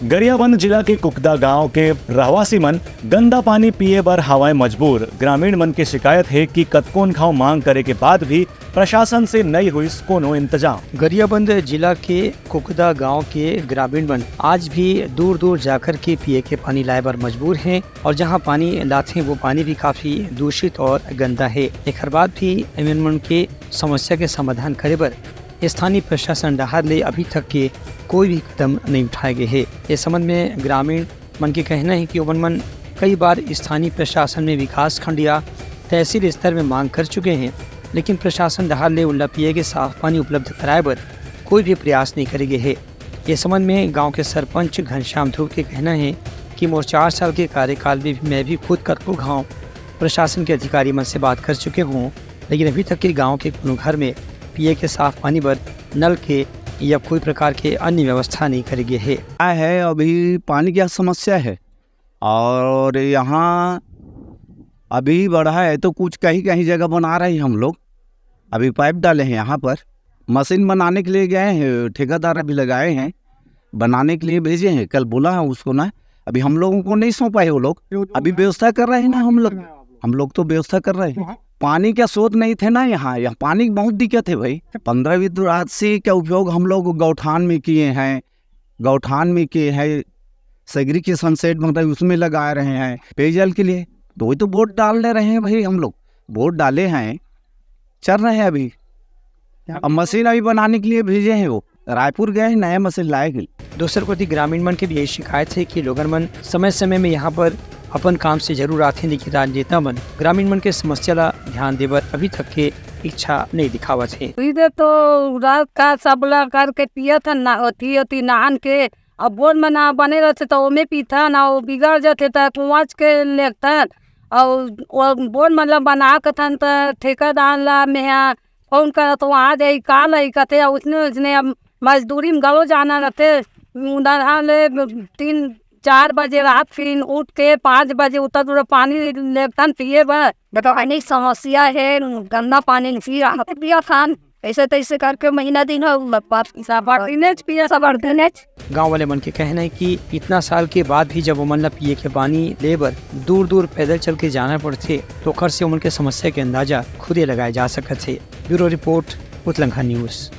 गरियाबंद जिला के कुकदा गांव के रहवासी मन गंदा पानी पिए बर हवाए मजबूर। ग्रामीण मन की शिकायत है कि कतकोन घाव मांग करे के बाद भी प्रशासन से नहीं हुई कोनो इंतजाम। गरियाबंद जिला के कुकदा गांव के ग्रामीण मन आज भी दूर दूर जाकर के पिए के पानी लाए बर मजबूर हैं और जहां पानी लाते हैं वो पानी भी काफी दूषित और गंदा है। एक बाद भी एमन मन के समस्या के समाधान करे बर स्थानीय प्रशासन डहार ले अभी तक के कोई भी कदम नहीं उठाए गए है। इस संबंध में ग्रामीण मन के कहना है कि ओमन मन कई बार स्थानीय प्रशासन में विकास खंड या तहसील स्तर में मांग कर चुके हैं, लेकिन प्रशासन डहार ले उल्ला पिए के साफ पानी उपलब्ध कराए बर कोई भी प्रयास नहीं करे गए है। इस संबंध में गांव के सरपंच घनश्याम ध्रुव के कहना है कि मोर 4 साल के कार्यकाल में मैं भी खुद कतको गाँव प्रशासन के अधिकारी मन से बात कर चुके हूँ, लेकिन अभी तक के गाँव के कोनो घर में पिए के साफ पानी पर नल के या कोई प्रकार के अन्य व्यवस्था नहीं करी गई है। अभी पानी की समस्या है और यहाँ अभी बढ़ा है तो कुछ कहीं कहीं जगह बना रहे हैं। हम लोग अभी पाइप डाले हैं, यहाँ पर मशीन बनाने के लिए गए हैं, ठेकेदार अभी लगाए हैं, बनाने के लिए भेजे हैं। कल बोला है उसको ना, अभी हम लोगों को नहीं सौंपा है वो लोग, अभी व्यवस्था कर रहे हैं ना। हम लोग तो व्यवस्था कर रहे हैं। पानी का स्रोत नहीं थे ना, यहाँ पानी की बहुत दिक्कत है भाई। 15-20 रात से का उपयोग हम लोग गौठान में किए हैं, सगरी के सनसेट मतलब उसमें लगा रहे हैं पेयजल के लिए। तो वही तो वोट डालने रहे हैं भाई, हम लोग वोट डाले हैं, चल रहे हैं। अभी अब मशीन अभी बनाने के लिए भेजे हैं, वो रायपुर गए हैं, नया मशीन लाए गए। दूसर को ग्रामीण मन के भी यही शिकायत है कि लोगन मन समय समय में यहाँ पर अपन काम से जरूर आते हैं, लेकिन राजनेता मन ग्रामीण मन के समस्या ला ध्यान देवर अभी तक के इच्छा नहीं दिखावत है। इधर तो रात का सबला करके पिया था ना, होती नहान के अब बोर में ना बने रहते तो ओमे पीता ना, वो बिगड़ जाते तो कुआँच के लेता और बोर मतलब बना के थन तो ठेकेदार ला में फोन कर तो वहाँ जाए काल ही कहते उसने अब मजदूरी में गलो जाना रहते। ले 3-4 बजे रात फिर उठ के 5 बजे उतर दूर पानी लेता पिए बस। बताओ अनेक समस्या है, गंदा पानी पिया खान ऐसे तैसे करके महीना दिन गाँव वाले मन के कहना है कि इतना साल के बाद भी जब उमन ला पिए के पानी लेबर दूर दूर पैदल चल के जाना पड़ते तो ओकर से उमन के समस्या के अंदाजा खुदे लगाए जा सकते। ब्यूरो रिपोर्ट उतलंघा न्यूज़।